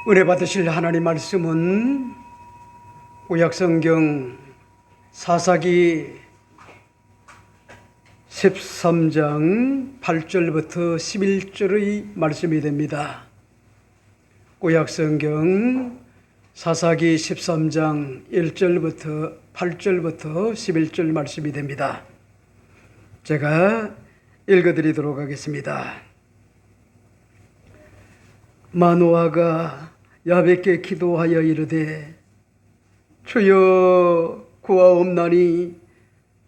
은혜 받으실 하나님 말씀은 구약성경 사사기 13장 8절부터 11절의 말씀이 됩니다. 구약성경 사사기 13장 1절부터 8절부터 11절 말씀이 됩니다. 제가 읽어드리도록 하겠습니다. 마노아가 야벳께 기도하여 이르되 주여 구하옵나니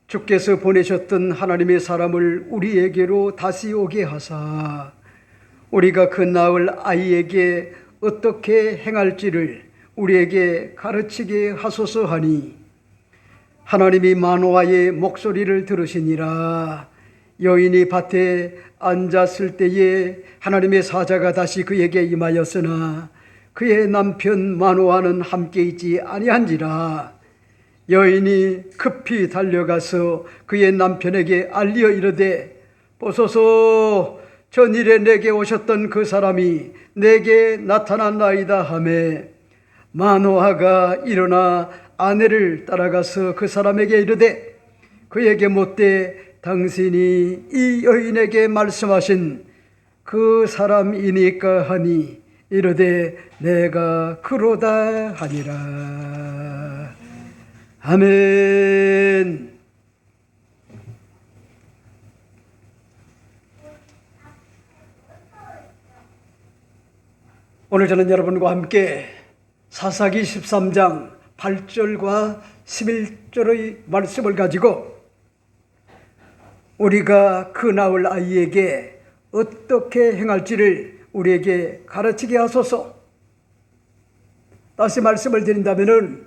주께서 보내셨던 하나님의 사람을 우리에게로 다시 오게 하사 우리가 그 낳을 아이에게 어떻게 행할지를 우리에게 가르치게 하소서 하니 하나님이 마노아의 목소리를 들으시니라. 여인이 밭에 앉았을 때에 하나님의 사자가 다시 그에게 임하였으나 그의 남편 마노아는 함께 있지 아니한지라. 여인이 급히 달려가서 그의 남편에게 알리어 이르되 보소서 전일에 내게 오셨던 그 사람이 내게 나타났나이다 하매 마노아가 일어나 아내를 따라가서 그 사람에게 이르되 그에게 묻되 당신이 이 여인에게 말씀하신 그 사람이니까 하니 이르되 내가 그로다 하니라. 아멘. 오늘 저는 여러분과 함께 사사기 13장 8절과 11절의 말씀을 가지고 우리가 그 낳을 아이에게 어떻게 행할지를 우리에게 가르치게 하소서. 다시 말씀을 드린다면은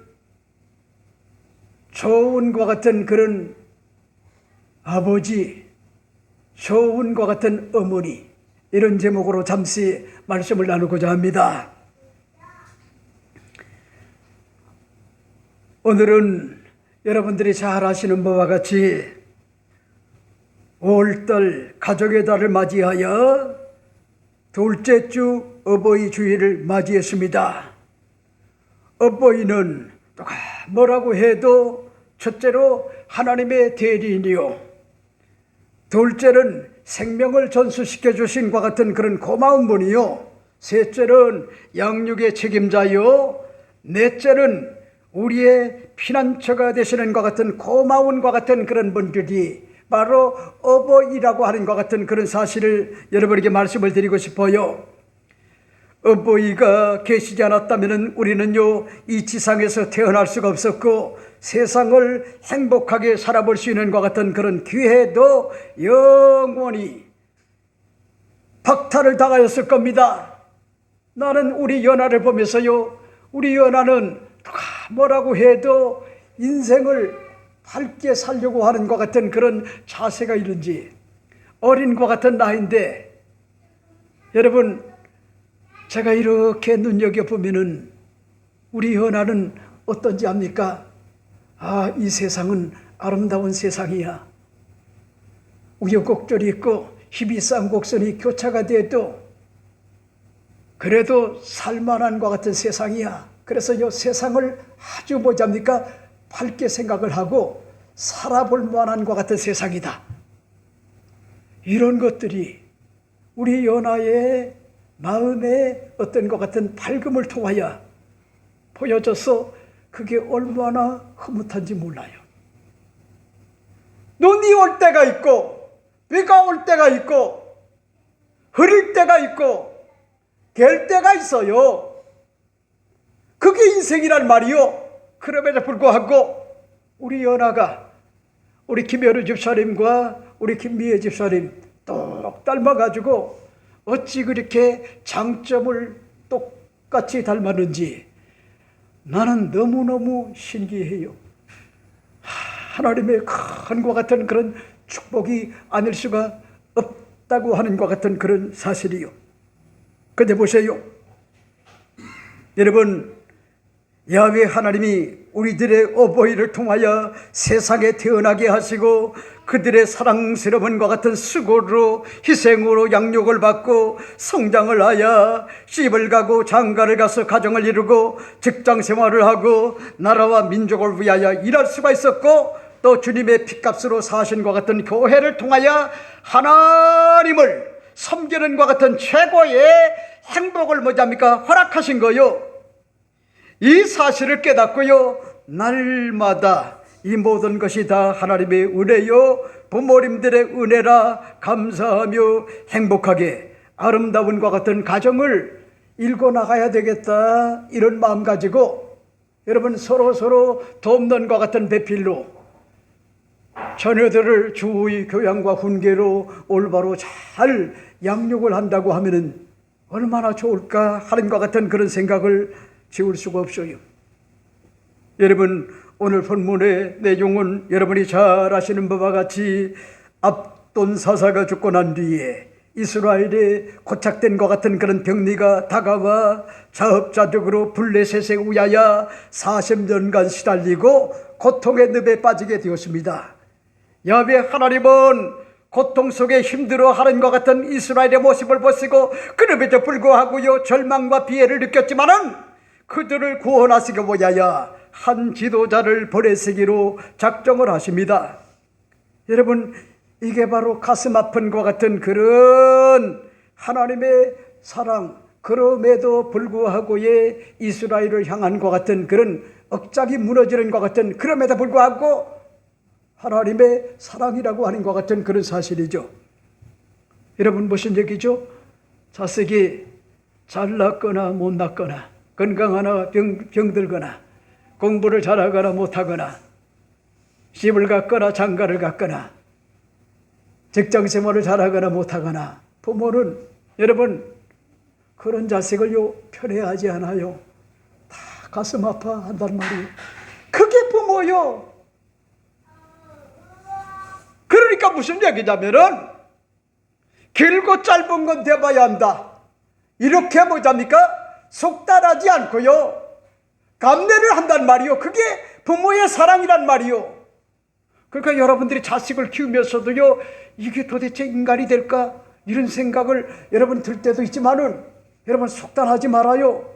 조은과 같은 그런 아버지, 조은과 같은 어머니, 이런 제목으로 잠시 말씀을 나누고자 합니다. 오늘은 여러분들이 잘 아시는 바와 같이 5월달 가족의 달을 맞이하여 둘째 주 어버이 주일을 맞이했습니다. 어버이는 뭐라고 해도 첫째로 하나님의 대리인이요, 둘째는 생명을 전수시켜 주신 것 같은 그런 고마운 분이요, 셋째는 양육의 책임자요, 넷째는 우리의 피난처가 되시는 것 같은 고마운 것 같은 그런 분들이 바로 어버이라고 하는 것 같은 그런 사실을 여러분에게 말씀을 드리고 싶어요. 어버이가 계시지 않았다면 우리는요, 이 지상에서 태어날 수가 없었고 세상을 행복하게 살아볼 수 있는 것 같은 그런 기회도 영원히 박탈을 당하였을 겁니다. 나는 우리 연하를 보면서요, 우리 연하는 누가 뭐라고 해도 인생을 밝게 살려고 하는 것 같은 그런 자세가 있는지, 어린 것 같은 나이인데 여러분, 제가 이렇게 눈여겨보면은 우리 연하는 어떤지 압니까? 아, 이 세상은 아름다운 세상이야. 우여곡절이 있고 희비쌍곡선이 교차가 돼도 그래도 살만한 것 같은 세상이야. 그래서 이 세상을 아주 뭐잡니까? 밝게 생각을 하고 살아볼 만한 것 같은 세상이다. 이런 것들이 우리 연하의 마음에 어떤 것 같은 밝음을 통하여 보여져서 그게 얼마나 흐뭇한지 몰라요. 눈이 올 때가 있고 비가 올 때가 있고 흐릴 때가 있고 갤 때가 있어요. 그게 인생이란 말이요. 그럼에도 불구하고 우리 연하가 우리 김여루 집사님과 우리 김미애 집사님 똑 닮아가지고 어찌 그렇게 장점을 똑같이 닮았는지 나는 너무너무 신기해요. 하나님의 큰 것 같은 그런 축복이 아닐 수가 없다고 하는 것 같은 그런 사실이요. 근데 보세요. 여러분, 야훼 하나님이 우리들의 어버이를 통하여 세상에 태어나게 하시고 그들의 사랑스러움과 같은 수고로 희생으로 양육을 받고 성장을 하여 시집을 가고 장가를 가서 가정을 이루고 직장 생활을 하고 나라와 민족을 위하여 일할 수가 있었고 또 주님의 핏값으로 사신 것 같은 교회를 통하여 하나님을 섬기는 것 같은 최고의 행복을 뭐합니까? 허락하신 거요. 이 사실을 깨닫고요, 날마다 이 모든 것이 다 하나님의 은혜요, 부모님들의 은혜라 감사하며 행복하게 아름다운 것 같은 가정을 일궈나가야 되겠다, 이런 마음 가지고 여러분 서로 돕는 것 같은 배필로 자녀들을 주의 교양과 훈계로 올바로 잘 양육을 한다고 하면은 얼마나 좋을까 하는 것 같은 그런 생각을 지울 수가 없어요. 여러분, 오늘 본문의 내용은 여러분이 잘 아시는 바와 같이 압돈 사사가 죽고 난 뒤에 이스라엘에 고착된 것 같은 그런 병리가 다가와 자업자득으로 블레셋에 의하여 40년간 시달리고 고통의 늪에 빠지게 되었습니다. 야훼 하나님은 고통 속에 힘들어하는 것 같은 이스라엘의 모습을 보시고 그럼에도 불구하고요, 절망과 비애를 느꼈지만은 그들을 구원하시기 위하여 한 지도자를 보내시기로 작정을 하십니다. 여러분, 이게 바로 가슴 아픈 것 같은 그런 하나님의 사랑, 그럼에도 불구하고의 이스라엘을 향한 것 같은 그런 억장이 무너지는 것 같은, 그럼에도 불구하고 하나님의 사랑이라고 하는 것 같은 그런 사실이죠. 여러분, 무슨 얘기죠? 자식이 잘 낳거나 못 낳거나, 건강하나 병들거나, 공부를 잘하거나 못하거나, 시집을 갔거나 장가를 갔거나, 직장생활을 잘하거나 못하거나, 부모는 여러분 그런 자식을요 편애하지 않아요. 다 가슴 아파한단 말이에요. 그게 부모요. 그러니까 무슨 얘기냐면은 길고 짧은 건 돼봐야 한다, 이렇게 뭐잡니까? 속단하지 않고요 감내를 한단 말이요. 그게 부모의 사랑이란 말이요. 그러니까 여러분들이 자식을 키우면서도요, 이게 도대체 인간이 될까? 이런 생각을 여러분 들 때도 있지만은 여러분 속단하지 말아요.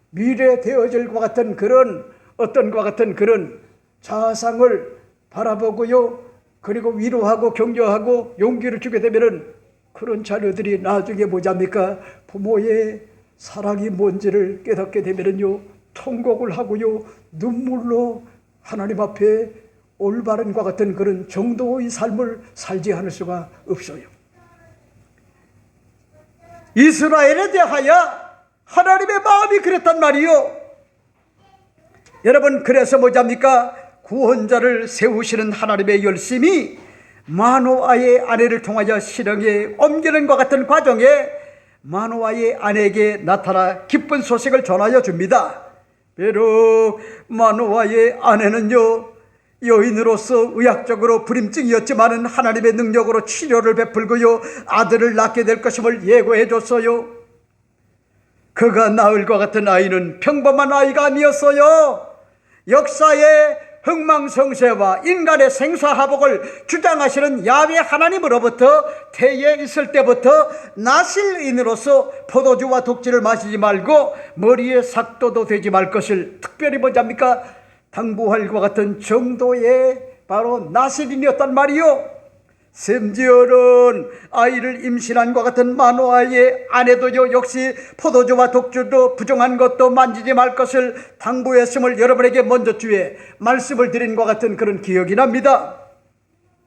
미래 되어질 것 같은 그런 어떤 것 같은 그런 자상을 바라보고요, 그리고 위로하고 격려하고 용기를 주게 되면은 그런 자녀들이 나중에 뭐잡니까? 부모의 사랑이 뭔지를 깨닫게 되면은요, 통곡을 하고요, 눈물로 하나님 앞에 올바른 것 같은 그런 정도의 삶을 살지 않을 수가 없어요. 이스라엘에 대하여 하나님의 마음이 그랬단 말이요. 여러분, 그래서 뭐잡니까? 구원자를 세우시는 하나님의 열심이 마노아의 아내를 통하여 실행에 옮기는 것 같은 과정에 마노아의 아내에게 나타나 기쁜 소식을 전하여 줍니다. 비록 마노아의 아내는요, 여인으로서 의학적으로 불임증이었지만은 하나님의 능력으로 치료를 베풀고요, 아들을 낳게 될 것임을 예고해 줬어요. 그가 낳을 것 같은 아이는 평범한 아이가 아니었어요. 역사의 흥망성쇠와 인간의 생사화복을 주장하시는 야훼 하나님으로부터 태에 있을 때부터 나실인으로서 포도주와 독주를 마시지 말고 머리에 삭도도 되지 말 것을 특별히 뭐잡니까? 당부할 것 같은 정도의 바로 나실인이었단 말이요. 심지어는 아이를 임신한 것 같은 마노아의 아내도요, 역시 포도주와 독주도 부정한 것도 만지지 말 것을 당부했음을 여러분에게 먼저 주에 말씀을 드린 것 같은 그런 기억이 납니다.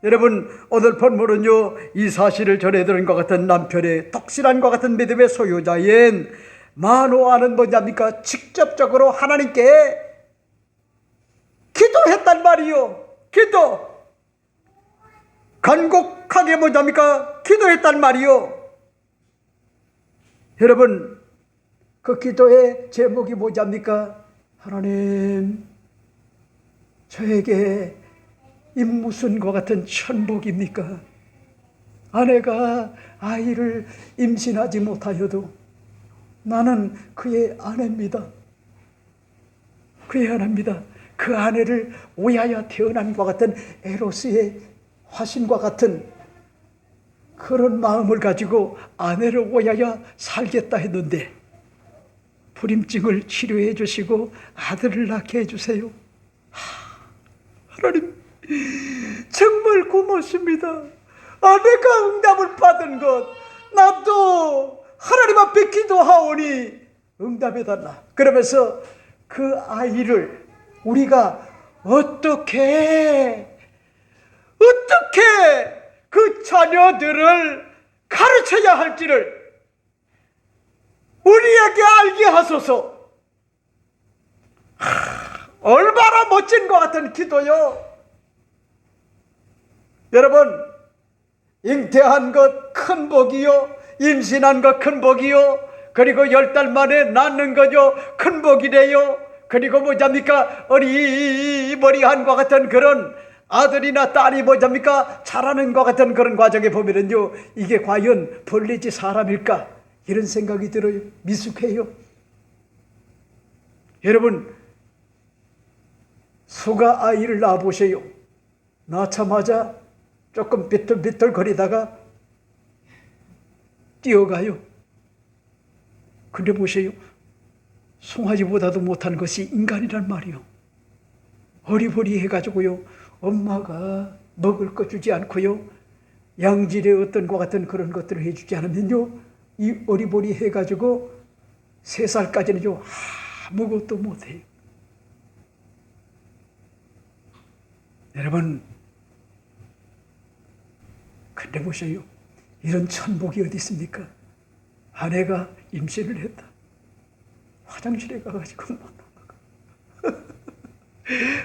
여러분, 오늘 본문은요, 이 사실을 전해드린 것 같은 남편의 독실한 것 같은 믿음의 소유자인 마노아는 뭐냐니까? 직접적으로 하나님께 기도했단 말이요. 기도. 간곡하게 뭐냐니까? 기도했단 말이요. 여러분, 그 기도의 제목이 뭐냐니까? 하나님, 저에게 이 무슨 것 같은 천복입니까? 아내가 아이를 임신하지 못하여도 나는 그의 아내입니다. 후회 안 합니다. 그 아내를 오야야 태어남과 같은 에로스의 화신과 같은 그런 마음을 가지고 아내를 오야야 살겠다 했는데 불임증을 치료해 주시고 아들을 낳게 해주세요. 하나님 정말 고맙습니다. 아내가 응답을 받은 것 나도 하나님 앞에 기도하오니 응답해달라. 그러면서 그 아이를 우리가 어떻게 그 자녀들을 가르쳐야 할지를 우리에게 알게 하소서. 얼마나 멋진 것 같은 기도요. 여러분, 잉태한 것 큰 복이요, 임신한 것 큰 복이요, 그리고 10달 만에 낳는 거죠, 큰 복이래요. 그리고 뭐잡니까, 어리버리한 것 같은 그런 아들이나 딸이 뭐잡니까, 자라는 것 같은 그런 과정에 보면은요, 이게 과연 벌레지 사람일까, 이런 생각이 들어요. 미숙해요. 여러분, 소가 아이를 낳아보세요. 낳자마자 조금 비틀비틀 거리다가 뛰어가요. 근데 보세요. 송아지보다도 못한 것이 인간이란 말이요. 어리버리해가지고요. 엄마가 먹을 거 주지 않고요. 양질의 어떤 것 같은 그런 것들을 해주지 않으면요. 이 어리버리해가지고 3살까지는요. 아무것도 못해요. 여러분, 근데 보세요. 이런 천복이 어디 있습니까? 아내가 임신을 했다. 화장실에 가가지고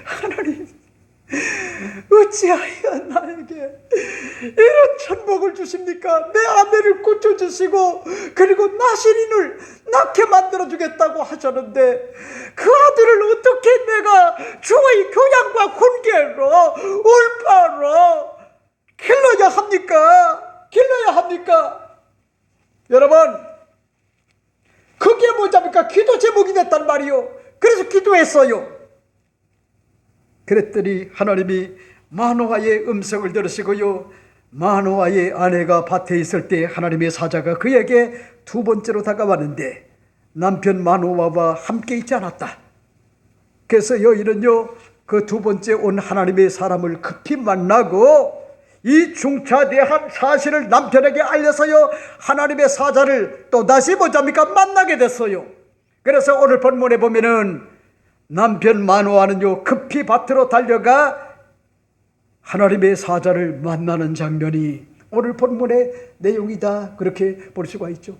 하나님, 어찌하여 나에게 이런 천복을 주십니까? 내 아내를 고쳐주시고 그리고 나시린을 낳게 만들어주겠다고 하셨는데 그 아들을 어떻게 내가 주의 교양과 훈계로 올바로 길러야 합니까? 여러분, 그게 뭐잡니까? 기도 제목이 됐단 말이요. 그래서 기도했어요. 그랬더니 하나님이 마노아의 음성을 들으시고요. 마노아의 아내가 밭에 있을 때 하나님의 사자가 그에게 2번째로 다가왔는데 남편 마노아와 함께 있지 않았다. 그래서 여인은요, 그 2번째 온 하나님의 사람을 급히 만나고 이 중차대한 사실을 남편에게 알려서요, 하나님의 사자를 또다시 뭐잡니까? 만나게 됐어요. 그래서 오늘 본문에 보면은 남편 마노아는요, 급히 밭으로 달려가 하나님의 사자를 만나는 장면이 오늘 본문의 내용이다, 그렇게 볼 수가 있죠.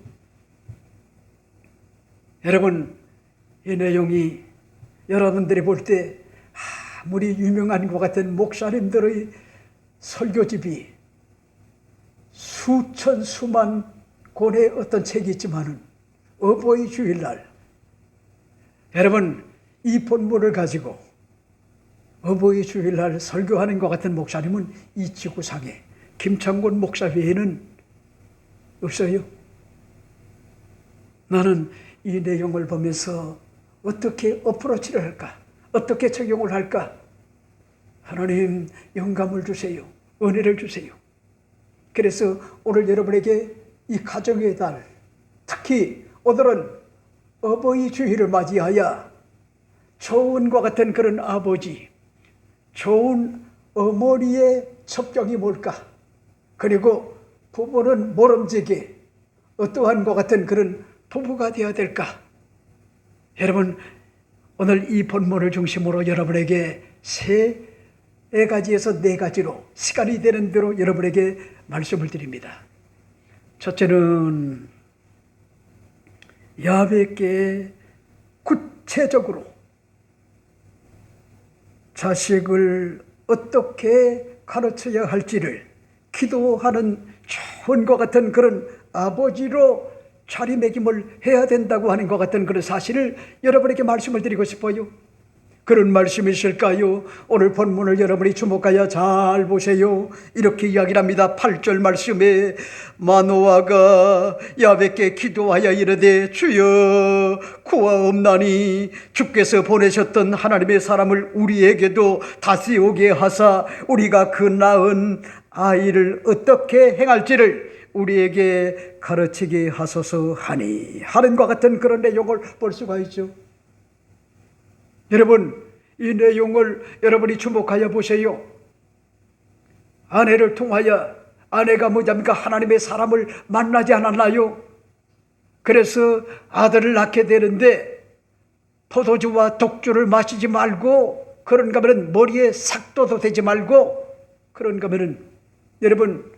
여러분, 이 내용이 여러분들이 볼 때 아무리 유명한 것 같은 목사님들의 설교집이 수천 수만 권의 어떤 책이 있지만은 어버이 주일날, 여러분 이 본문을 가지고 어버이 주일날 설교하는 것 같은 목사님은 이 지구상에 김창곤 목사 외에는 없어요. 나는 이 내용을 보면서 어떻게 어프로치를 할까, 어떻게 적용을 할까, 하나님 영감을 주세요. 은혜를 주세요. 그래서 오늘 여러분에게 이 가정의 달, 특히 오늘은 어버이 주일을 맞이하여 좋은 것 같은 그런 아버지, 좋은 어머니의 첩경이 뭘까, 그리고 부부는 모름지기 어떠한 것 같은 그런 부부가 되어야 될까. 여러분, 오늘 이 본문을 중심으로 여러분에게 3가지에서 4가지로 시간이 되는 대로 여러분에게 말씀을 드립니다. 첫째는 야훼께 구체적으로 자식을 어떻게 가르쳐야 할지를 기도하는 좋은 것 같은 그런 아버지로 자리매김을 해야 된다고 하는 것 같은 그런 사실을 여러분에게 말씀을 드리고 싶어요. 그런 말씀이실까요? 오늘 본문을 여러분이 주목하여 잘 보세요. 이렇게 이야기를 합니다. 8절 말씀에 마노아가 야훼께 기도하여 이르되 주여 구하옵나니 주께서 보내셨던 하나님의 사람을 우리에게도 다시 오게 하사 우리가 그 낳은 아이를 어떻게 행할지를 우리에게 가르치게 하소서 하니 하는 것 같은 그런 내용을 볼 수가 있죠. 여러분, 이 내용을 여러분이 주목하여 보세요. 아내를 통하여 아내가 뭐냐니까 하나님의 사람을 만나지 않았나요? 그래서 아들을 낳게 되는데 포도주와 독주를 마시지 말고, 그런가 하면 머리에 삭도도 대지 말고, 그런가 하면 여러분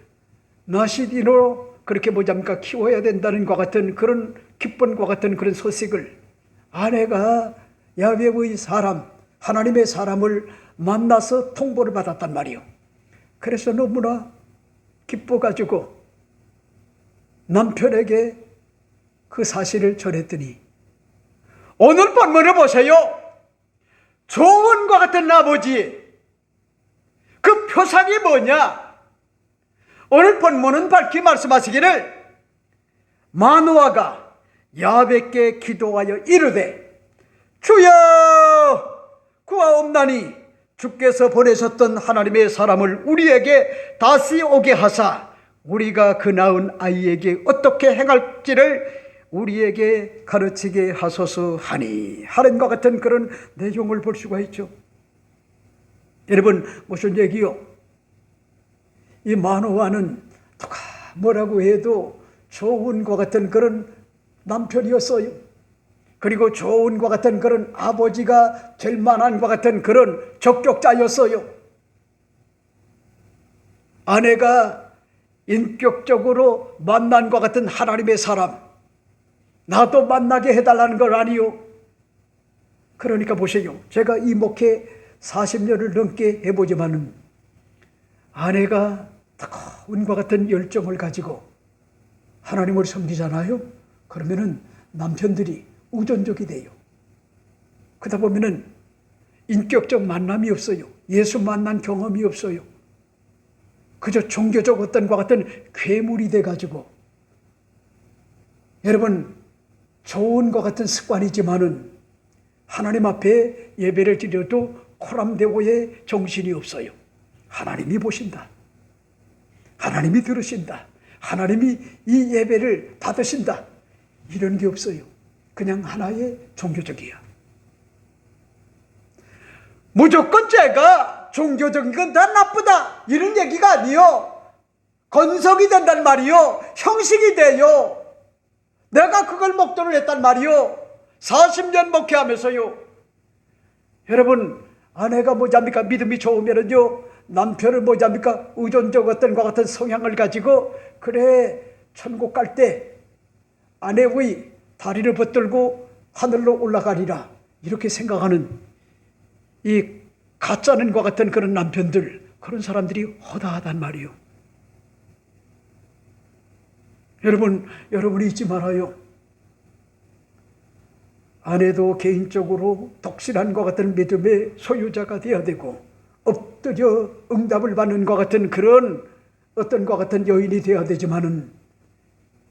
나시디로 그렇게 뭐냐니까 키워야 된다는 것 같은 그런 기쁨과 같은 그런 소식을 아내가 야훼의 사람, 하나님의 사람을 만나서 통보를 받았단 말이요. 그래서 너무나 기뻐가지고 남편에게 그 사실을 전했더니 오늘 본문을 보세요. 조언과 같은 아버지, 그 표상이 뭐냐? 오늘 본문은 밝히 말씀하시기를 마노아가 야훼께 기도하여 이르되 주여 구하옵나니 주께서 보내셨던 하나님의 사람을 우리에게 다시 오게 하사 우리가 그 낳은 아이에게 어떻게 행할지를 우리에게 가르치게 하소서 하니 하는 것 같은 그런 내용을 볼 수가 있죠. 여러분, 무슨 얘기요? 이 마노아는 누가 뭐라고 해도 좋은 것 같은 그런 남편이었어요. 그리고 좋은 것 같은 그런 아버지가 될 만한 것 같은 그런 적격자였어요. 아내가 인격적으로 만난 것 같은 하나님의 사람, 나도 만나게 해달라는 걸 아니요. 그러니까 보세요. 제가 이 목회 40년을 넘게 해보지만은 아내가 뜨거운 것 같은 열정을 가지고 하나님을 섬기잖아요. 그러면은 남편들이 우존적이 돼요. 그러다 보면은 인격적 만남이 없어요. 예수 만난 경험이 없어요. 그저 종교적 어떤 것 같은 괴물이 돼가지고, 여러분, 좋은 것 같은 습관이지만은 하나님 앞에 예배를 드려도 코람데고의 정신이 없어요. 하나님이 보신다. 하나님이 들으신다. 하나님이 이 예배를 받으신다. 이런 게 없어요. 그냥 하나의 종교적이야. 무조건 제가 종교적인 건 다 나쁘다 이런 얘기가 아니요. 건성이 된단 말이요. 형식이 돼요. 내가 그걸 목도를 했단 말이요. 40년 목회하면서요. 여러분, 아내가 뭐잡니까? 믿음이 좋으면은요, 남편을 뭐잡니까? 의존적 어떤 것 같은 성향을 가지고, 그래, 천국 갈 때 아내의 다리를 붙들고 하늘로 올라가리라, 이렇게 생각하는 이 가짜는 것 같은 그런 남편들, 그런 사람들이 허다하단 말이요. 여러분이 잊지 말아요. 아내도 개인적으로 독실한 것 같은 믿음의 소유자가 되어야 되고, 엎드려 응답을 받는 것 같은 그런 어떤 것 같은 여인이 되어야 되지만은,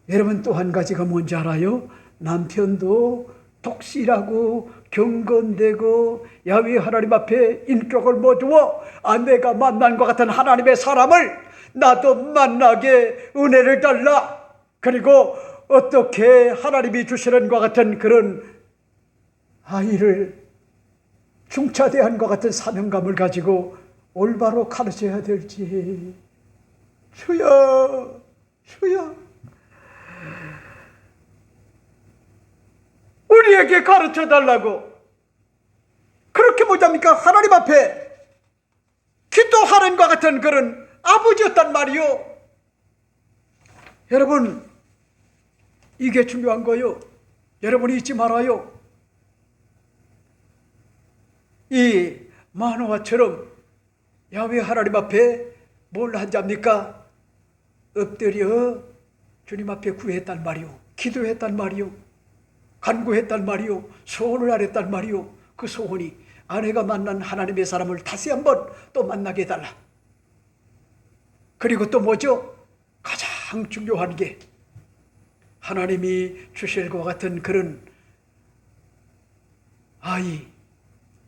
여러분 또 한 가지가 뭔지 알아요? 남편도 독실하고 경건되고 야훼 하나님 앞에 인격을 모두어 아내가 만난 것 같은 하나님의 사람을 나도 만나게 은혜를 달라. 그리고 어떻게 하나님이 주시는 것 같은 그런 아이를 중차대한 것 같은 사명감을 가지고 올바로 가르쳐야 될지, 주여, 주여, 우리에게 가르쳐 달라고 그렇게 뭐잡니까? 하나님 앞에 기도하는 것 같은 그런 아버지였단 말이요. 여러분, 이게 중요한 거요. 여러분이 잊지 말아요. 이 마노아처럼 야훼 하나님 앞에 뭘 한답니까? 엎드려 주님 앞에 구했단 말이요. 기도했단 말이요. 간구했단 말이요. 소원을 아랬단 말이요. 그 소원이 아내가 만난 하나님의 사람을 다시 한번 또 만나게 해달라. 그리고 또 뭐죠? 가장 중요한 게 하나님이 주실 것 같은 그런 아이,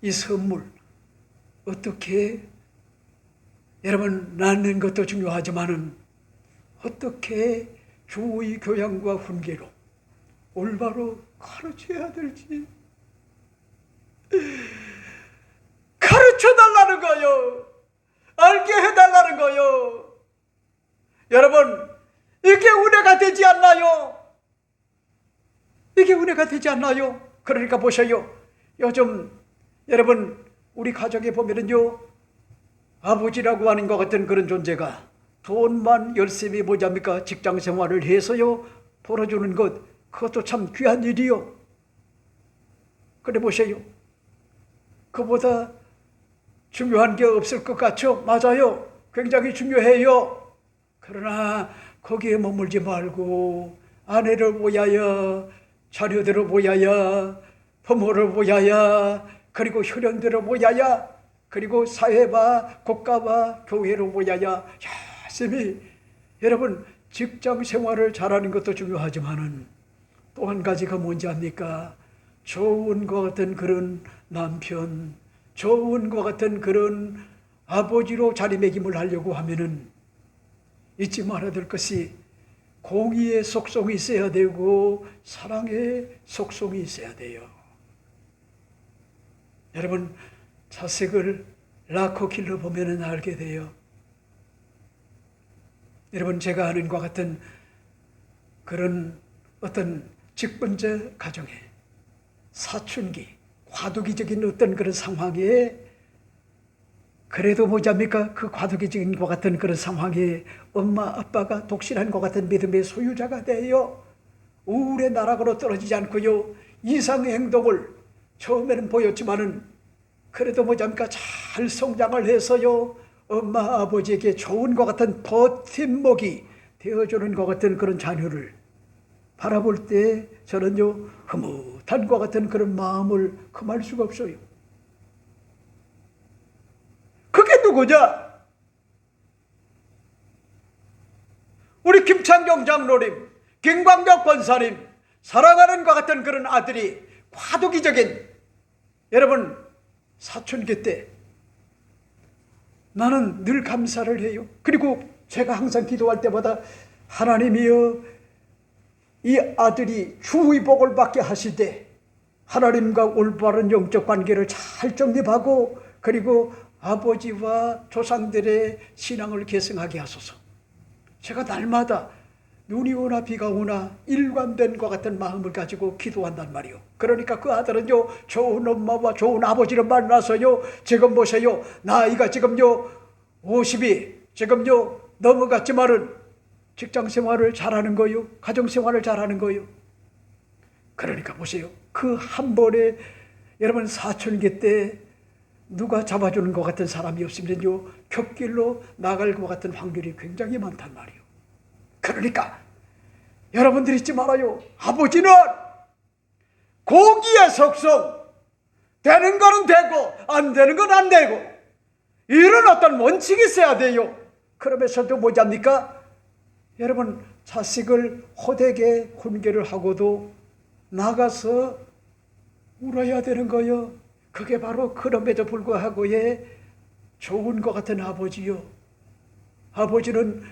이 선물 어떻게 여러분 낳는 것도 중요하지만은 어떻게 주의 교양과 훈계로 올바로 가르쳐야 될지 가르쳐달라는 거요. 알게 해달라는 거요. 여러분, 이게 은혜가 되지 않나요? 이게 은혜가 되지 않나요? 그러니까 보세요. 요즘 여러분 우리 가정에 보면은요, 아버지라고 하는 것 같은 그런 존재가 돈만 열심히 뭐잡니까? 직장 생활을 해서요 벌어주는 것, 그것도 참 귀한 일이요. 그래 보세요. 그보다 중요한 게 없을 것 같죠? 맞아요. 굉장히 중요해요. 그러나 거기에 머물지 말고 아내를 보야야, 자녀들을 보야야, 부모를 보야야, 그리고 혈연들을 보야야, 그리고 사회와 국가와 교회를 보야야, 열심히 여러분 직장 생활을 잘하는 것도 중요하지만은 또 한 가지가 뭔지 압니까? 좋은 것 같은 그런 남편, 좋은 것 같은 그런 아버지로 자리매김을 하려고 하면은 잊지 말아야 될 것이 공의의 속성이 있어야 되고 사랑의 속성이 있어야 돼요. 여러분 자식을 낳고 길러보면 알게 돼요. 여러분 제가 아는 것 같은 그런 어떤 직분자 가정에 사춘기, 과도기적인 어떤 그런 상황에 그래도 뭐잡니까? 그 과도기적인 것 같은 그런 상황에 엄마 아빠가 독실한 것 같은 믿음의 소유자가 되어 우울의 나락으로 떨어지지 않고요. 이상의 행동을 처음에는 보였지만은 그래도 뭐잡니까? 잘 성장을 해서요. 엄마 아버지에게 좋은 것 같은 버팀목이 되어주는 것 같은 그런 자녀를 바라볼 때 저는요 흐뭇한 것 같은 그런 마음을 금할 수가 없어요. 그게 누구냐? 우리 김창경 장로님, 김광벽 권사님, 사랑하는 것 같은 그런 아들이 과도기적인 여러분 사춘기 때 나는 늘 감사를 해요. 그리고 제가 항상 기도할 때마다 하나님이여 이 아들이 주의 복을 받게 하시되 하나님과 올바른 영적 관계를 잘 정립하고 그리고 아버지와 조상들의 신앙을 계승하게 하소서. 제가 날마다 눈이 오나 비가 오나 일관된 것 같은 마음을 가지고 기도한단 말이요. 그러니까 그 아들은요 좋은 엄마와 좋은 아버지를 만나서요 지금 보세요. 나이가 지금요 50이 지금요 넘어갔지만은 직장생활을 잘하는 거요, 가정생활을 잘하는 거요. 그러니까 보세요. 그 한 번에 여러분 사춘기 때 누가 잡아주는 것 같은 사람이 없으면요 곁길로 나갈 것 같은 확률이 굉장히 많단 말이에요. 그러니까 여러분들 잊지 말아요. 아버지는 공의의 속성, 되는 거는 되고 안 되는 건 안 되고 이런 어떤 원칙이 있어야 돼요. 그러면서도 뭐잡니까? 여러분 자식을 호되게 훈계를 하고도 나가서 울어야 되는 거요. 그게 바로 그럼에도 불구하고의 좋은 것 같은 아버지요. 아버지는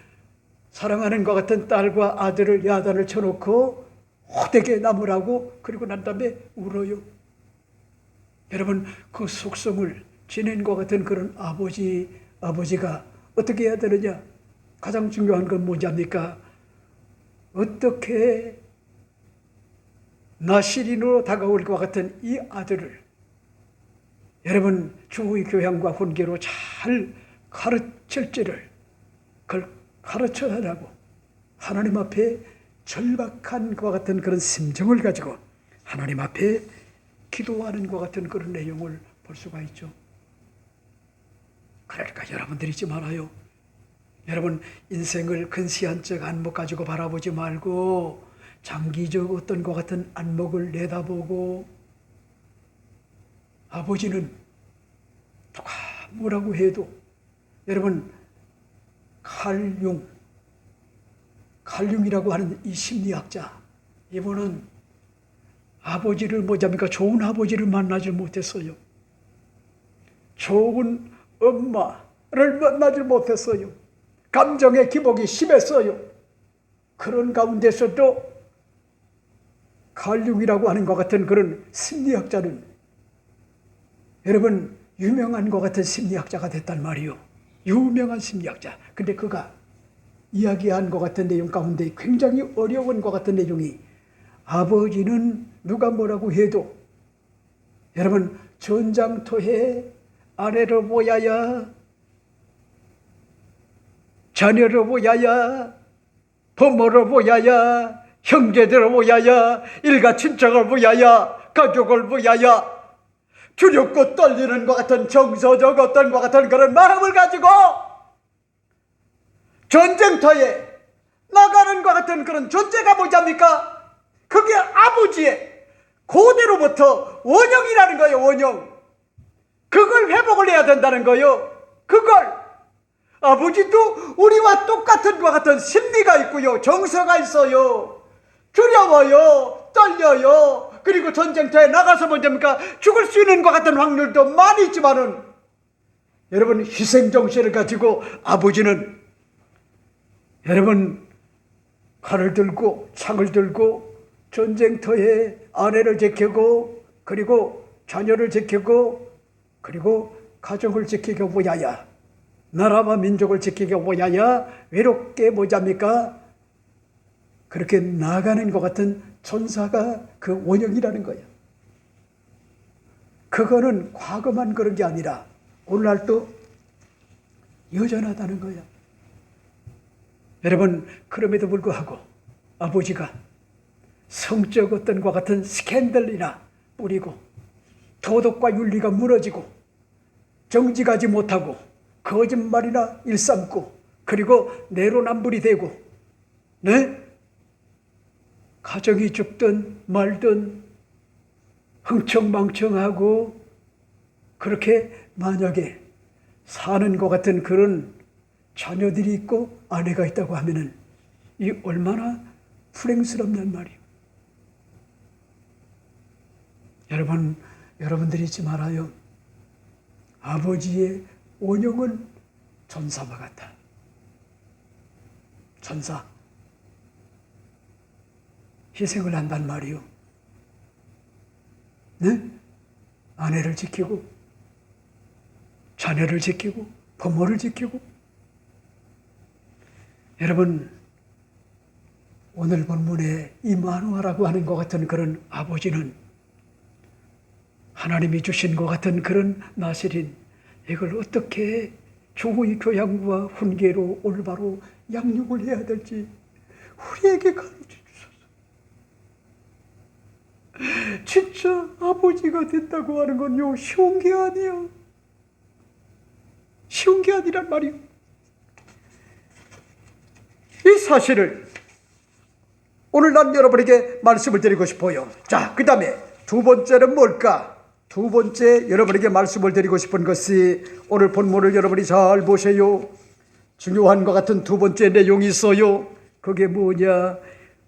사랑하는 것 같은 딸과 아들을 야단을 쳐놓고 호되게 나무라고 그리고 난 다음에 울어요. 여러분 그 속성을 지닌 것 같은 그런 아버지가 어떻게 해야 되느냐? 가장 중요한 건 뭔지 압니까? 어떻게 나시린으로 다가올 것 같은 이 아들을 여러분 주의 교양과 훈계로 잘 가르칠지를 그걸 가르쳐야라고 하나님 앞에 절박한 것 같은 그런 심정을 가지고 하나님 앞에 기도하는 것 같은 그런 내용을 볼 수가 있죠. 그러니까 여러분들이 잊지 말아요. 여러분 인생을 근시안적 안목 가지고 바라보지 말고 장기적 어떤 것 같은 안목을 내다보고 아버지는 누가 뭐라고 해도 여러분 칼융이라고 하는 이 심리학자, 이분은 아버지를 뭐잡니까? 좋은 아버지를 만나지 못했어요. 좋은 엄마를 만나지 못했어요. 감정의 기복이 심했어요. 그런 가운데서도 칼융이라고 하는 것 같은 그런 심리학자는 여러분 유명한 것 같은 심리학자가 됐단 말이요. 유명한 심리학자. 근데 그가 이야기한 것 같은 내용 가운데 굉장히 어려운 것 같은 내용이, 아버지는 누가 뭐라고 해도 여러분 전장터에 아내를 보야야, 자녀를 보야야, 부모를 보야야, 형제들을 보야야, 일가 친척을 보야야, 가족을 보야야, 두렵고 떨리는 것 같은 정서적 어떤 것 같은 그런 마음을 가지고 전쟁터에 나가는 것 같은 그런 존재가 뭐잡니까? 그게 아버지의 고대로부터 원형이라는 거예요. 원형. 그걸 회복을 해야 된다는 거예요. 그걸 아버지도 우리와 똑같은 것 같은 심리가 있고요. 정서가 있어요. 두려워요. 떨려요. 그리고 전쟁터에 나가서 뭐합니까? 죽을 수 있는 것 같은 확률도 많이 있지만은 여러분 희생정신을 가지고 아버지는 여러분 칼을 들고 창을 들고 전쟁터에 아내를 지키고 그리고 자녀를 지키고 그리고 가족을 지키고 뭐야야, 나라와 민족을 지키고 뭐야야, 외롭게 뭐잡니까? 그렇게 나가는 것 같은 전사가 그 원형이라는 거예요. 그거는 과거만 그런 게 아니라 오늘날도 여전하다는 거예요. 여러분 그럼에도 불구하고 아버지가 성적 어떤 것 같은 스캔들이나 뿌리고 도덕과 윤리가 무너지고 정직하지 못하고 거짓말이나 일삼고 그리고 내로남불이 되고 가정이 죽든 말든 흥청망청하고 그렇게 만약에 사는 것 같은 그런 자녀들이 있고 아내가 있다고 하면은 이 얼마나 불행스럽냔 말이에요. 여러분들이 잊지 말아요. 아버지의 원형은 전사와 같다. 전사. 희생을 한단 말이요. 네? 아내를 지키고 자녀를 지키고 부모를 지키고. 여러분 오늘 본문에 이마누아라고 하는 것 같은 그런 아버지는 하나님이 주신 것 같은 그런 나실인 이걸 어떻게 조의 교양과 훈계로 올바로 양육을 해야 될지 우리에게 가르쳐 주소서. 진짜 아버지가 됐다고 하는 건요 쉬운 게 아니에요. 쉬운 게 아니란 말이에요. 이 사실을 오늘 난 여러분에게 말씀을 드리고 싶어요. 자, 그 다음에 두 번째는 뭘까? 두 번째 여러분에게 말씀을 드리고 싶은 것이 오늘 본문을 여러분이 잘 보세요. 중요한 것 같은 두 번째 내용이 있어요. 그게 뭐냐?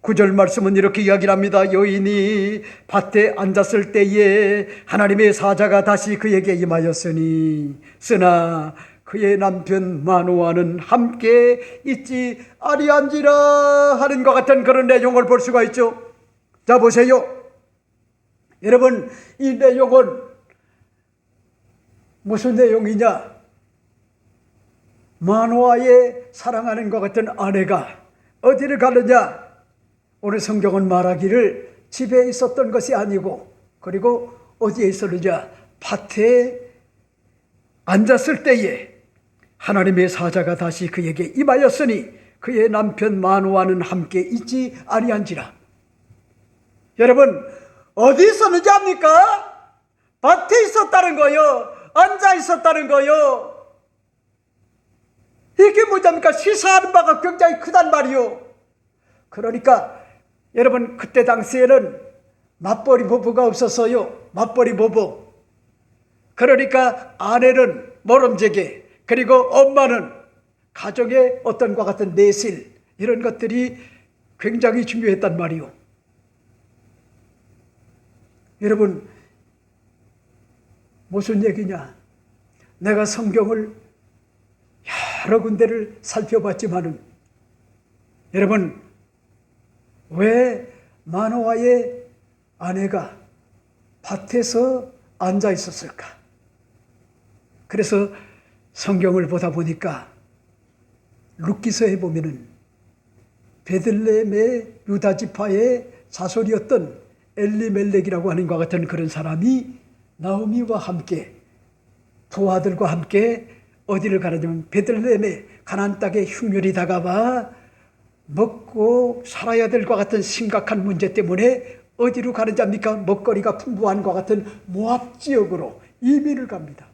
9절 말씀은 이렇게 이야기를 합니다. 여인이 밭에 앉았을 때에 하나님의 사자가 다시 그에게 임하였으니 쓰나 그의 남편 마노아는 함께 있지 아니한지라 하는 것 같은 그런 내용을 볼 수가 있죠. 자, 보세요. 여러분, 이 내용은 무슨 내용이냐? 마노아의 사랑하는 것 같은 아내가 어디를 가느냐? 오늘 성경은 말하기를 집에 있었던 것이 아니고 그리고 어디에 있었느냐? 밭에 앉았을 때에 하나님의 사자가 다시 그에게 임하였으니 그의 남편 마노아는 함께 있지 아니한지라. 여러분 어디 있었는지 압니까? 밭에 있었다는 거요. 앉아 있었다는 거요. 이게 뭐랍니까? 시사하는 바가 굉장히 크단 말이요. 그러니까 여러분 그때 당시에는 맞벌이 부부가 없었어요. 맞벌이 부부. 그러니까 아내는 모범제계, 그리고 엄마는 가정의 어떤 것 같은 내실, 이런 것들이 굉장히 중요했단 말이요. 여러분, 무슨 얘기냐? 내가 성경을 여러 군데를 살펴봤지만은, 여러분, 왜 마노아의 아내가 밭에서 앉아 있었을까? 그래서 성경을 보다 보니까 룻기서에 보면은 베들레헴의 유다 지파의 자손이었던 엘리멜렉이라고 하는 것 같은 그런 사람이 나오미와 함께 두 아들과 함께 어디를 가냐면 베들레헴의 가나안 땅에 흉년이 다가와 먹고 살아야 될 것 같은 심각한 문제 때문에 어디로 가는지 압니까? 먹거리가 풍부한 것 같은 모압 지역으로 이민을 갑니다.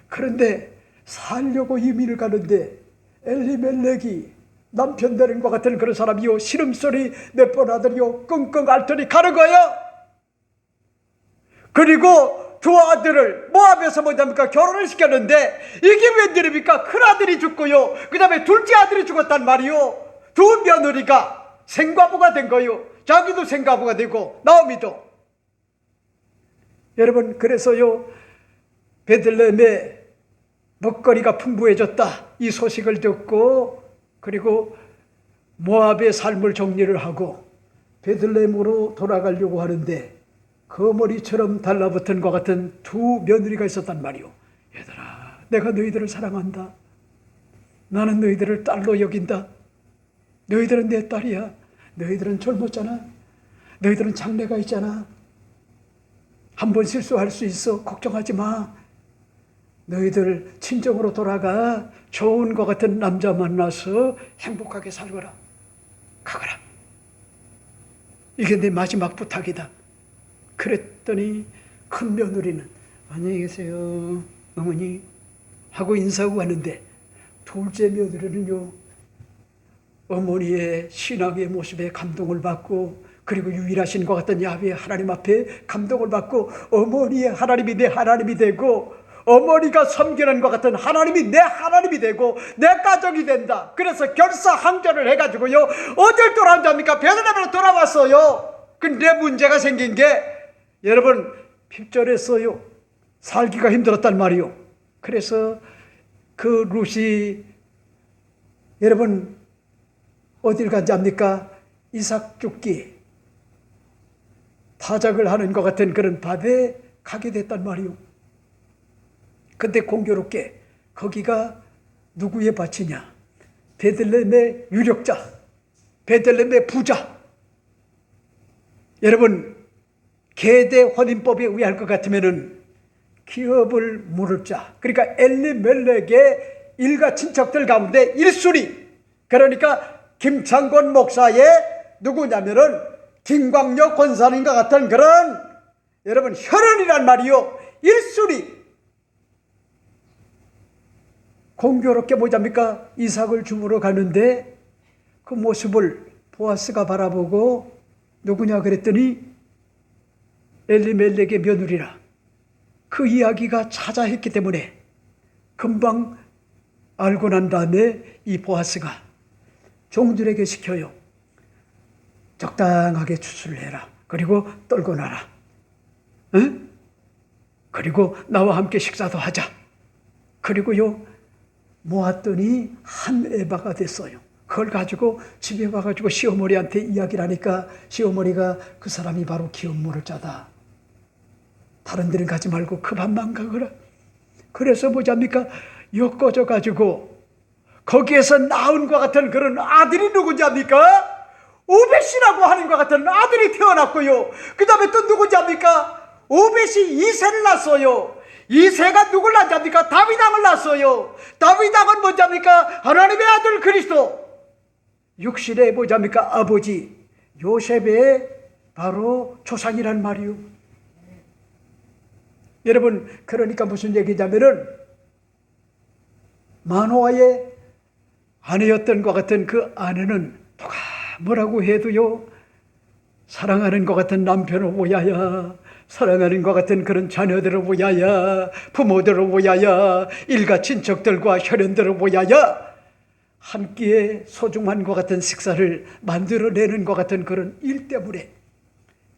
그런데 살려고 이민을 가는데 엘리멜렉이 남편 되는 것 같은 그런 사람이요, 신음소리 몇 번 하더니요 끙끙 앓더니 가는 거예요. 그리고 두 아들을 모압에서 뭐냐니까 결혼을 시켰는데 이게 웬일입니까? 큰 아들이 죽고요, 그 다음에 둘째 아들이 죽었단 말이요. 두 며느리가 생과부가 된 거요. 자기도 생과부가 되고 나오미도. 여러분, 그래서요 베들레헴에 먹거리가 풍부해졌다 이 소식을 듣고, 그리고 모압의 삶을 정리를 하고 베들레헴으로 돌아가려고 하는데 거머리처럼 달라붙은 것 같은 두 며느리가 있었단 말이오. 얘들아, 내가 너희들을 사랑한다. 나는 너희들을 딸로 여긴다. 너희들은 내 딸이야. 너희들은 젊었잖아. 너희들은 장래가 있잖아. 한 번 실수할 수 있어. 걱정하지 마. 너희들 친정으로 돌아가 좋은 것 같은 남자 만나서 행복하게 살거라. 가거라. 이게 내 마지막 부탁이다. 그랬더니 큰 며느리는 안녕히 계세요 어머니 하고 인사하고 가는데, 둘째 며느리는요 어머니의 신앙의 모습에 감동을 받고, 그리고 유일하신 것 같은 야훼 하나님 앞에 감동을 받고 어머니의 하나님이 내 하나님이 되고 어머니가 섬기는 것 같은 하나님이 내 하나님이 되고 내 가족이 된다. 그래서 결사항전을 해가지고요 어딜 돌아왔답니까? 베들레헴으로 돌아왔어요. 근데 문제가 생긴 게 여러분 10절에서요 살기가 힘들었단 말이요. 그래서 그 룻이 여러분 어딜 간지 압니까? 이삭 죽기 타작을 하는 것 같은 그런 밭에 가게 됐단 말이요. 근데 공교롭게 거기가 누구의 밭이냐? 베들레헴의 유력자, 베들레헴의 부자. 여러분, 계대 혼인법에 의할 것 같으면은 기업을 물을 자, 그러니까 엘리멜렉의 일가 친척들 가운데 1순위, 그러니까 김창권 목사의 누구냐면은 김광력 권사님과 같은 그런 여러분 혈연이란 말이요 1순위. 공교롭게 뭐잡니까? 이삭을 주우러 가는데 그 모습을 보아스가 바라보고 누구냐 그랬더니 엘리멜렉의 며느리라. 그 이야기가 자자했기 때문에 금방 알고 난 다음에 이 보아스가 종들에게 시켜요. 적당하게 추수를 해라. 그리고 떨고 나라. 응? 그리고 나와 함께 식사도 하자. 그리고요 모았더니 한 에바가 됐어요. 그걸 가지고 집에 와가지고 시어머니한테 이야기를 하니까 시어머니가 그 사람이 바로 기업물을 짜다. 다른 데는 가지 말고 그 밥만 가거라. 그래서 뭐잡니까? 엮어져 가지고 거기에서 낳은 것 같은 그런 아들이 누군지 압니까? 오벳이라고 하는 것 같은 아들이 태어났고요. 그 다음에 또 누군지 압니까? 오벳이 이새를 낳았어요. 이새가 누굴 낳지 합니까? 다윗왕을 낳았어요. 다윗왕은 뭔지 압니까? 하나님의 아들 그리스도. 육신의 뭐지 합니까? 아버지 요셉의 바로 조상이란 말이요. 여러분, 그러니까 무슨 얘기냐면은 마노아의 아내였던 것 같은 그 아내는 누가 뭐라고 해도요 사랑하는 것 같은 남편을 오야야 사랑하는 것 같은 그런 자녀들을 위하여, 부모들을 위하여, 일가 친척들과 혈연들을 위하여 한 끼의 소중한 것 같은 식사를 만들어내는 것 같은 그런 일 때문에,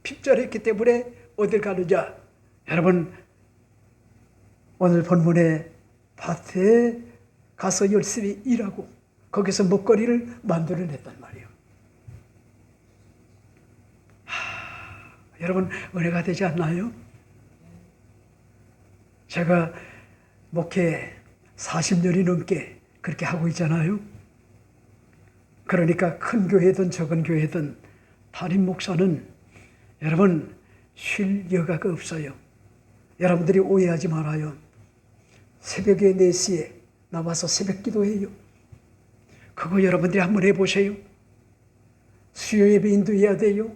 핍절했기 때문에 어딜 가느냐? 여러분, 오늘 본문에 밭에 가서 열심히 일하고 거기서 먹거리를 만들어냈단 말이에요. 여러분, 은혜가 되지 않나요? 제가 목회 40년이 넘게 그렇게 하고 있잖아요. 그러니까 큰 교회든 적은 교회든 담임 목사는 여러분 쉴 여가가 없어요. 여러분들이 오해하지 말아요. 새벽에 4시에 나와서 새벽 기도해요. 그거 여러분들이 한번 해보세요. 수요 예배 인도해야 돼요.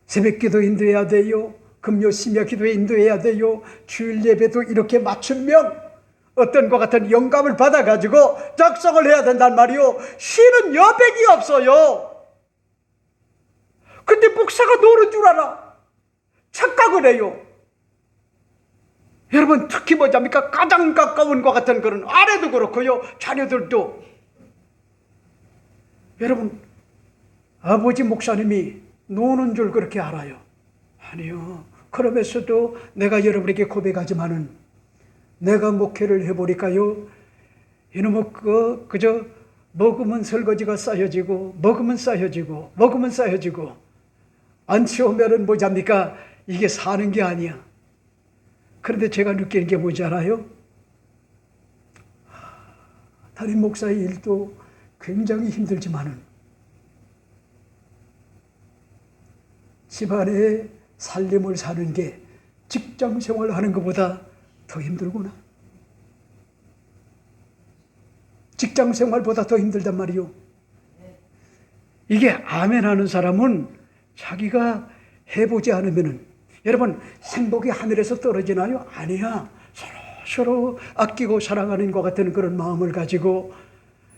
새벽 기도 인도해야 돼요. 금요 심야 기도에 인도해야 돼요. 주일 예배도 이렇게 맞추면 어떤 것 같은 영감을 받아가지고 작성을 해야 된단 말이요. 쉬는 여백이 없어요. 근데 목사가 노는 줄 알아. 착각을 해요. 여러분, 특히 뭐냐니까 가장 가까운 것 같은 그런 아내도 그렇고요, 자녀들도. 여러분, 아버지 목사님이 노는 줄 그렇게 알아요? 아니요. 그러면서도 내가 여러분에게 고백하지만은 내가 목회를 해보니까요, 이놈의 그저 먹으면 설거지가 쌓여지고 먹으면 쌓여지고 먹으면 쌓여지고 안 치우면은 뭐잡니까? 이게 사는 게 아니야. 그런데 제가 느끼는 게 뭔지 알아요? 담임 목사의 일도 굉장히 힘들지만은 집안의 살림을 사는 게 직장 생활하는 것보다 더 힘들구나. 직장 생활보다 더 힘들단 말이요. 이게 아멘 하는 사람은 자기가 해보지 않으면은, 여러분, 행복이 하늘에서 떨어지나요? 아니야. 서로 아끼고 사랑하는 것 같은 그런 마음을 가지고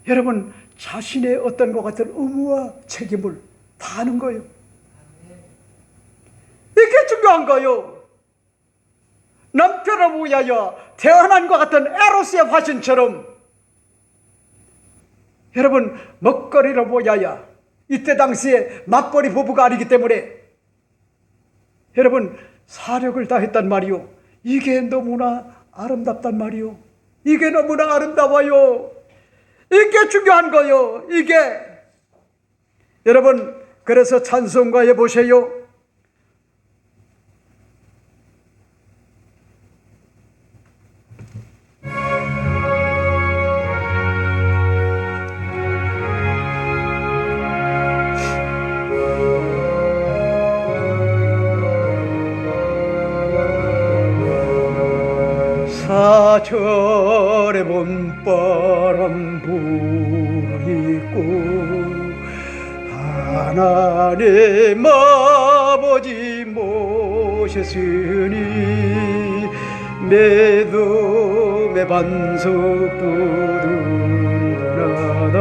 여러분 자신의 어떤 것 같은 의무와 책임을 다하는 거예요. 이게 중요한 거예요. 남편을 위하여 태어난 것 같은 에로스의 화신처럼 여러분 먹거리를 위하여, 이때 당시에 맞벌이 부부가 아니기 때문에 여러분 사력을 다했단 말이요. 이게 너무나 아름답단 말이요. 이게 너무나 아름다워요. 이게 중요한 거요. 이게 여러분, 그래서 찬송가에 보세요. 사철의 봄바람 불고 하나님 아버지 모셨으니 매듭의 반석도 든든하다.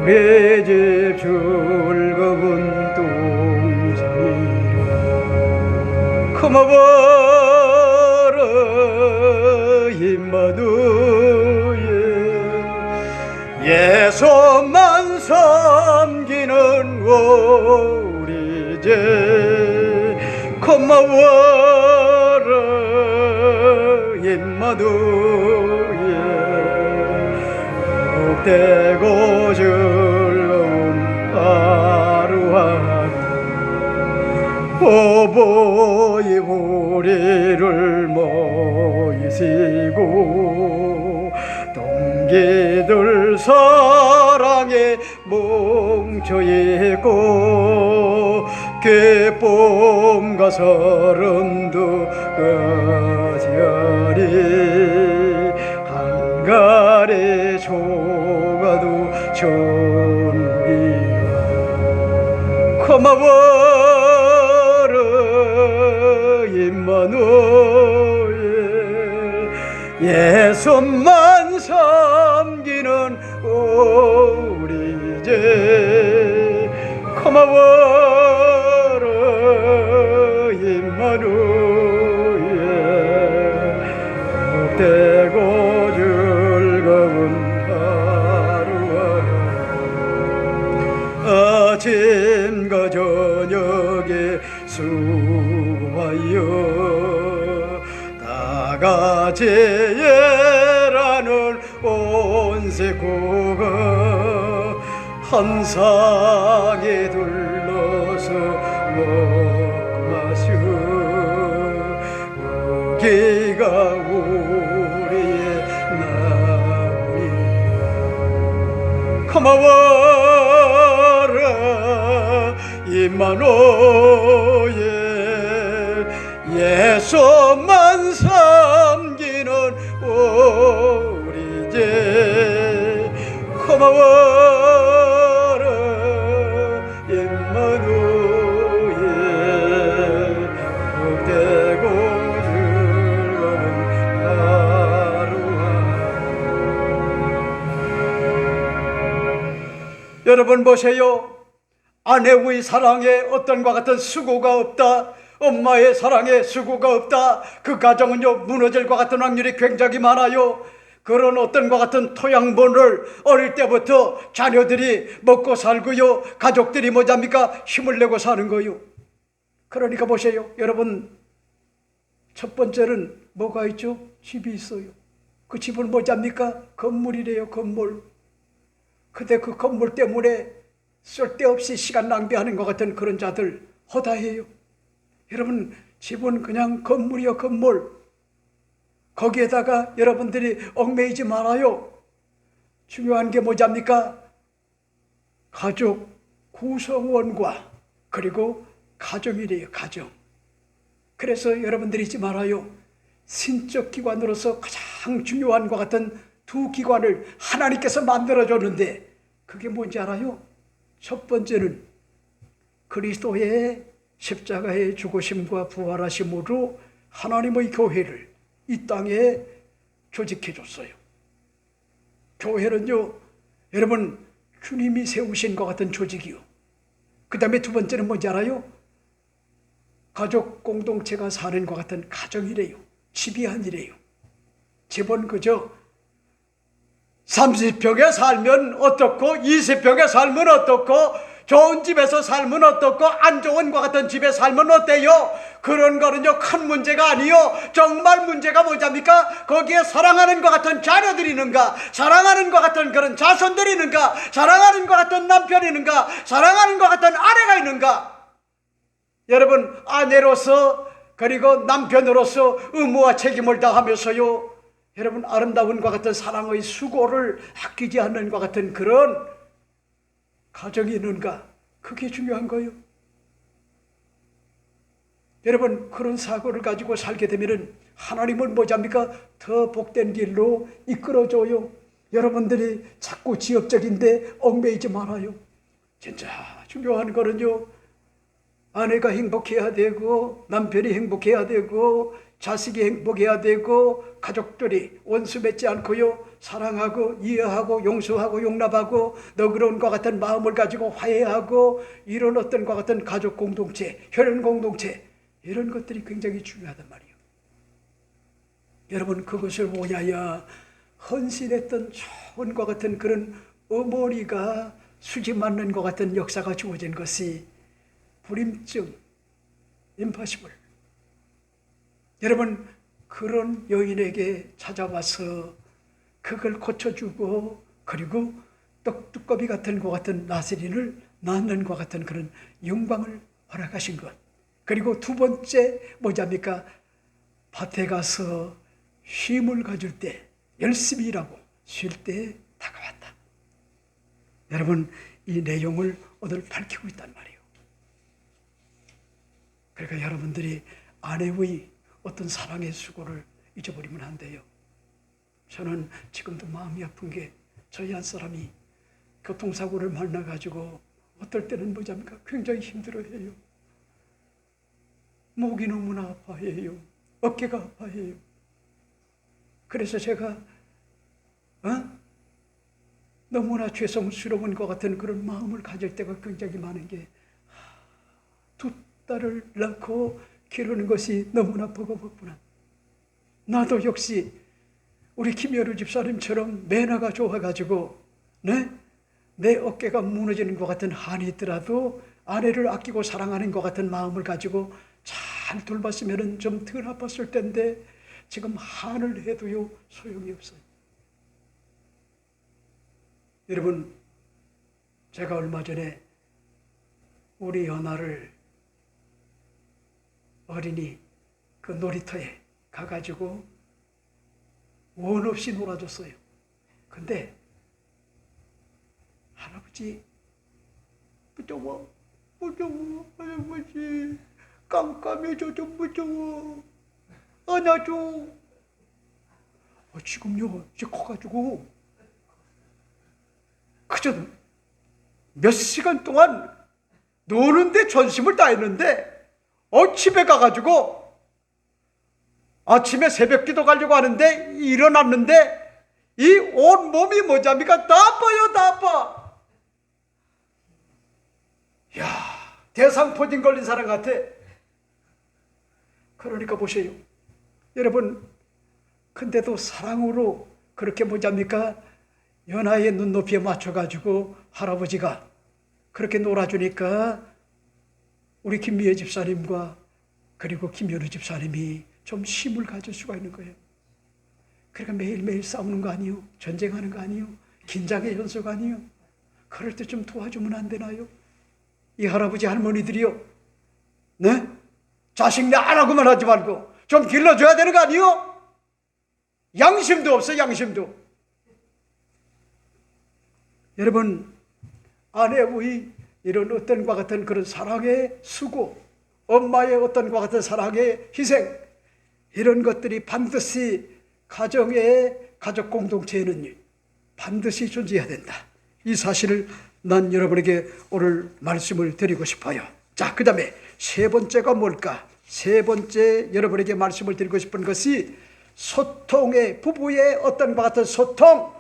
우리 집 즐거운 동산이라. 고마워라 임마누엘, 예수만 섬기는 우리 집. 고마워라 임마누엘, 복되고 즐거운 하루하루 오보이 우리를 모이시고 동기들 사랑에 뭉쳐있고 기쁨과 서름도 거지하리 한가리 조가도 전기라. 고마워라 임마누엘, 예수만 섬기는 우리 집. 고마워라 복되고 즐거운 하루하루 아침과 저녁에 수고하여 다같이 예라는 온 식구가 한 상에 둘러서 먹고 마셔 고기가 우리의 나무니 고마워라 임마누엘 예수만 섬기는 우리 집 고마워라 임마누엘 복되고 즐거운 하루하루 여러분 보세요. 아내의 사랑에 어떤과 같은 수고가 없다. 엄마의 사랑에 수고가 없다. 그 가정은요 무너질 것 같은 확률이 굉장히 많아요. 그런 어떤과 같은 토양본을 어릴 때부터 자녀들이 먹고 살고요 가족들이 뭐잡니까? 힘을 내고 사는 거요. 그러니까 보세요 여러분, 첫 번째는 뭐가 있죠? 집이 있어요. 그 집은 뭐잡니까? 건물이래요. 건물. 근데 그 건물 때문에 쓸데없이 시간 낭비하는 것 같은 그런 자들 허다해요. 여러분, 집은 그냥 건물이요 건물. 거기에다가 여러분들이 얽매이지 말아요. 중요한 게 뭐잡니까? 가족 구성원과 그리고 가정이래요. 가정. 그래서 여러분들이 잊지 말아요. 신적 기관으로서 가장 중요한 것 같은 두 기관을 하나님께서 만들어줬는데 그게 뭔지 알아요? 첫 번째는 그리스도의 십자가의 죽으심과 부활하심으로 하나님의 교회를 이 땅에 조직해 줬어요. 교회는요 여러분 주님이 세우신 것 같은 조직이요. 그 다음에 두 번째는 뭔지 알아요? 가족 공동체가 사는 것 같은 가정이래요. 집이 아니래요. 집은 그저 30평에 살면 어떻고 20평에 살면 어떻고 좋은 집에서 살면 어떻고 안 좋은 것 같은 집에 살면 어때요? 그런 거는요 큰 문제가 아니요. 정말 문제가 뭐잡니까? 거기에 사랑하는 것 같은 자녀들이 있는가? 사랑하는 것 같은 그런 자손들이 있는가? 사랑하는 것 같은 남편이 있는가? 사랑하는 것 같은 아내가 있는가? 여러분, 아내로서 그리고 남편으로서 의무와 책임을 다하면서요 여러분 아름다운 것 같은 사랑의 수고를 아끼지 않는 것 같은 그런 가정이 있는가? 그게 중요한 거예요. 여러분, 그런 사고를 가지고 살게 되면은 하나님은 뭐잡니까? 더 복된 길로 이끌어줘요. 여러분들이 자꾸 지엽적인데 얽매이지 말아요. 진짜 중요한 거는요 아내가 행복해야 되고 남편이 행복해야 되고 자식이 행복해야 되고 가족들이 원수 맺지 않고요 사랑하고 이해하고 용서하고 용납하고 너그러운 것 같은 마음을 가지고 화해하고 이런 어떤 것 같은 가족 공동체, 혈연 공동체 이런 것들이 굉장히 중요하단 말이에요. 여러분, 그것을 위하여 헌신했던 좋은 것 같은 그런 어머니가 수지 맞는 것 같은 역사가 주어진 것이 불임증, 임파시블. 여러분, 그런 여인에게 찾아와서 그걸 고쳐주고 그리고 떡두꺼비 같은 것 같은 나세린을 낳는 것 같은 그런 영광을 허락하신 것. 그리고 두 번째 뭐잡니까? 밭에 가서 쉼을 가질 때 열심히 일하고 쉴 때 다가왔다. 여러분, 이 내용을 오늘 밝히고 있단 말이에요. 그러니까 여러분들이 아내의 어떤 사랑의 수고를 잊어버리면 안 돼요. 저는 지금도 마음이 아픈 게 저희 한 사람이 교통사고를 만나가지고 어떨 때는 뭐잡니까? 굉장히 힘들어해요. 목이 너무나 아파해요. 어깨가 아파해요. 그래서 제가 너무나 죄송스러운 것 같은 그런 마음을 가질 때가 굉장히 많은 게 두 딸을 낳고 기르는 것이 너무나 버거웠구나. 나도 역시 우리 김여루 집사님처럼 매너가 좋아가지고 내 어깨가 무너지는 것 같은 한이 있더라도 아내를 아끼고 사랑하는 것 같은 마음을 가지고 잘 돌봤으면 좀 덜 아팠을 텐데 지금 한을 해도요 소용이 없어요. 여러분, 제가 얼마 전에 우리 연아를 어린이 그 놀이터에 가가지고 원 없이 놀아줬어요. 근데 할아버지 무서워 할아버지 깜깜해져 좀 무서워 안아줘. 지금요 이제 커가지고 그저 몇 시간 동안 노는데 전심을 다했는데 집에 가가지고 아침에 새벽기도 가려고 하는데 일어났는데 이 온 몸이 뭐잡니까? 다 아파요, 다 아파. 야, 대상포진 걸린 사람 같아. 그러니까 보세요, 여러분. 근데도 사랑으로 그렇게 뭐잡니까? 연하의 눈높이에 맞춰가지고 할아버지가 그렇게 놀아주니까 우리 김미애 집사님과 그리고 김여루 집사님이 좀 힘을 가질 수가 있는 거예요. 그러니까 매일매일 싸우는 거 아니요? 전쟁하는 거 아니요? 긴장의 연속 아니요? 그럴 때 좀 도와주면 안 되나요? 이 할아버지 할머니들이요, 네? 자식 내 안 하고만 하지 말고 좀 길러줘야 되는 거 아니요? 양심도 없어, 양심도. 여러분, 아내의 이런 어떤과 같은 그런 사랑의 수고, 엄마의 어떤과 같은 사랑의 희생, 이런 것들이 반드시 가족 공동체에는 반드시 존재해야 된다. 이 사실을 난 여러분에게 오늘 말씀을 드리고 싶어요. 자, 그 다음에 세 번째가 뭘까? 세 번째 여러분에게 말씀을 드리고 싶은 것이 소통의, 부부의 어떤과 같은 소통,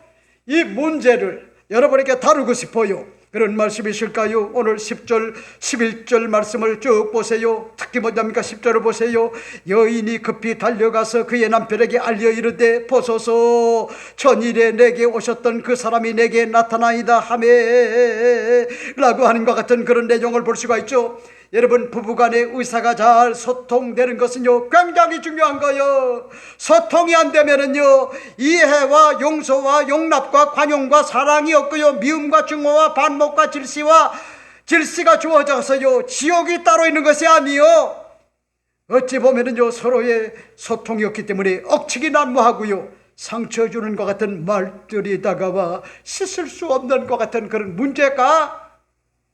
이 문제를 여러분에게 다루고 싶어요. 그런 말씀이실까요? 오늘 10절, 11절 말씀을 쭉 보세요. 특히 뭐냐입니까? 10절을 보세요. 여인이 급히 달려가서 그의 남편에게 알려 이르되 보소서, 전일에 내게 오셨던 그 사람이 내게 나타나이다 하매 라고 하는 것 같은 그런 내용을 볼 수가 있죠. 여러분, 부부간의 의사가 잘 소통되는 것은요 굉장히 중요한 거예요. 소통이 안 되면은요 이해와 용서와 용납과 관용과 사랑이 없고요, 미움과 증오와 반목과 질시가 주어져서요 지옥이 따로 있는 것이 아니요, 어찌 보면은요 서로의 소통이 없기 때문에 억측이 난무하고요, 상처 주는 것 같은 말들이 다가와 씻을 수 없는 것 같은 그런 문제가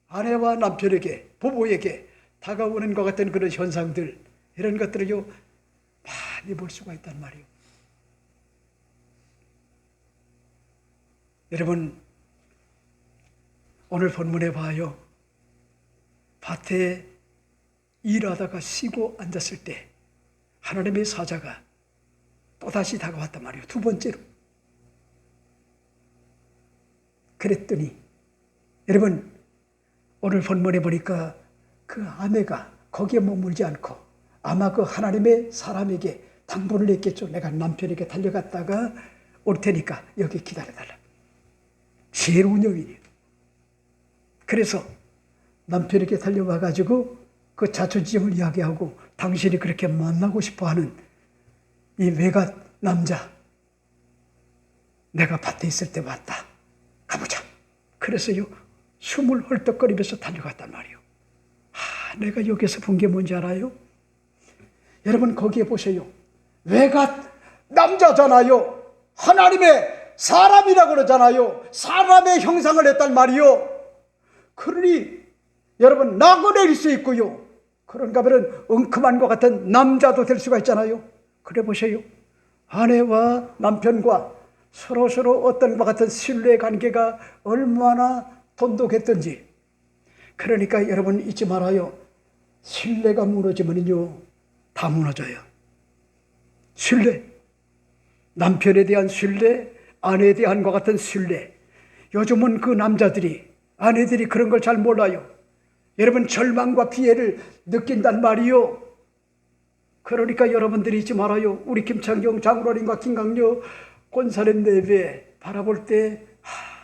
아내와 남편에게, 부부에게 다가오는 것 같은 그런 현상들, 이런 것들을요 많이 볼 수가 있단 말이에요. 여러분, 오늘 본문에 봐요. 밭에 일하다가 쉬고 앉았을 때 하나님의 사자가 또다시 다가왔단 말이에요. 두 번째로. 그랬더니 여러분, 오늘 본문에 보니까 그 아내가 거기에 머물지 않고 아마 그 하나님의 사람에게 당부를 했겠죠. 내가 남편에게 달려갔다가 올 테니까 여기 기다려달라. 지혜로운 여인이에요. 그래서 남편에게 달려와가지고 그 자초지종을 이야기하고 당신이 그렇게 만나고 싶어하는 이 외갓 남자, 내가 밭에 있을 때 왔다. 가보자. 그래서요 숨을 헐떡거리면서 달려갔단 말이에요. 내가 여기서 본 게 뭔지 알아요? 여러분, 거기에 보세요. 외갓 남자잖아요. 하나님의 사람이라고 그러잖아요. 사람의 형상을 했단 말이요. 그러니 여러분 나그네일 수 있고요, 그런가 하면 엉큼한 것 같은 남자도 될 수가 있잖아요. 그래 보세요. 아내와 남편과 서로 어떤 것 같은 신뢰 관계가 얼마나 돈독했던지. 그러니까 여러분 잊지 말아요. 신뢰가 무너지면요 다 무너져요. 신뢰, 남편에 대한 신뢰, 아내에 대한 것 같은 신뢰. 요즘은 그 남자들이, 아내들이 그런 걸 잘 몰라요. 여러분, 절망과 피해를 느낀단 말이요. 그러니까 여러분들이 잊지 말아요. 우리 김창경 장로님과 김강려 권사님 내외 바라볼 때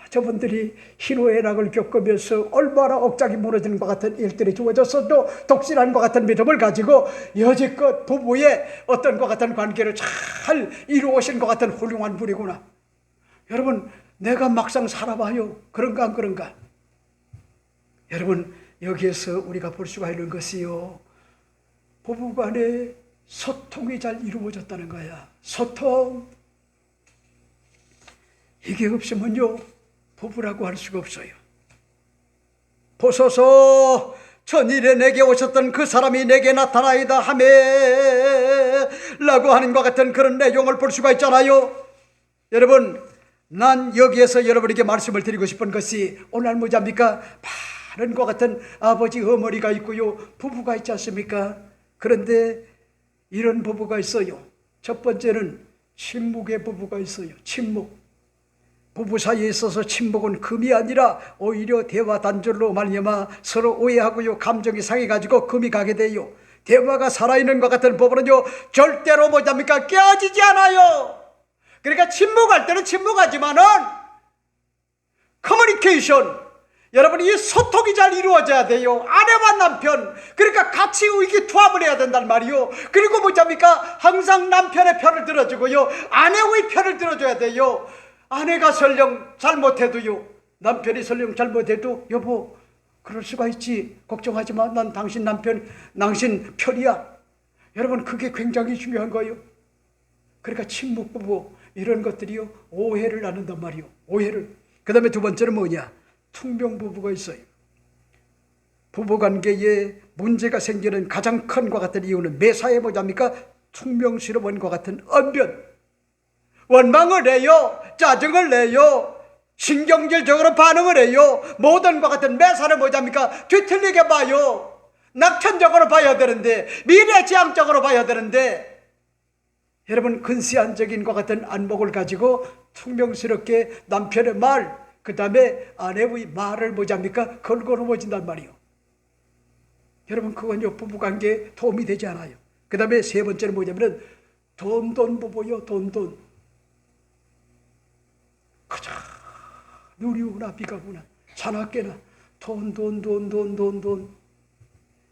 저분들이 희노애락을 겪으면서 얼마나 억장이 무너지는 것 같은 일들이 주어졌어도 독실한 것 같은 믿음을 가지고 여지껏 부부의 어떤 것 같은 관계를 잘 이루어오신 것 같은 훌륭한 분이구나. 여러분, 내가 막상 살아봐요. 그런가 안 그런가? 여러분, 여기에서 우리가 볼 수가 있는 것이요, 부부간에 소통이 잘 이루어졌다는 거야. 소통. 이게 없으면요, 부부라고 할 수가 없어요. 보소서, 전일에 내게 오셨던 그 사람이 내게 나타나이다 하매 라고 하는 것 같은 그런 내용을 볼 수가 있잖아요. 여러분, 난 여기에서 여러분에게 말씀을 드리고 싶은 것이, 오늘 뭐잡니까? 많은 것 같은 아버지 어머니가 있고요, 부부가 있지 않습니까? 그런데 이런 부부가 있어요. 첫 번째는 침묵의 부부가 있어요. 침묵. 부부 사이에 있어서 침묵은 금이 아니라 오히려 대화 단절로 말미암아 서로 오해하고요, 감정이 상해가지고 금이 가게 돼요. 대화가 살아있는 것 같은 부부는요, 절대로 뭐잡니까? 깨어지지 않아요. 그러니까 침묵할 때는 침묵하지만은 커뮤니케이션, 여러분, 이 소통이 잘 이루어져야 돼요. 아내와 남편, 그러니까 같이 의기투합을 해야 된단 말이요. 그리고 뭐잡니까? 항상 남편의 편을 들어주고요, 아내의 편을 들어줘야 돼요. 아내가 설령 잘못해도요, 남편이 설령 잘못해도, 여보, 그럴 수가 있지, 걱정하지 마, 난 당신 남편, 당신 편이야. 여러분, 그게 굉장히 중요한 거예요. 그러니까 침묵 부부, 이런 것들이요, 오해를 나눈단 말이요. 오해를. 그 다음에 두 번째는 뭐냐? 퉁명 부부가 있어요. 부부관계에 문제가 생기는 가장 큰 것 같은 이유는 매사에 뭐냐입니까? 퉁명스러운 것 같은 언변, 원망을 해요, 짜증을 내요, 신경질적으로 반응을 해요. 모든 것 같은 매사를 뭐냐입니까? 뒤틀리게 봐요. 낙천적으로 봐야 되는데, 미래지향적으로 봐야 되는데, 여러분, 근시안적인 것 같은 안목을 가지고 퉁명스럽게 남편의 말, 그 다음에 아내의 말을 뭐잡니까? 걸고 넘어진단 말이에요. 여러분, 그건요, 부부관계에 도움이 되지 않아요. 그 다음에 세 번째는 뭐냐면 돈 부부요. 돈. 그저 누리우나 비가구나 자나깨나 돈.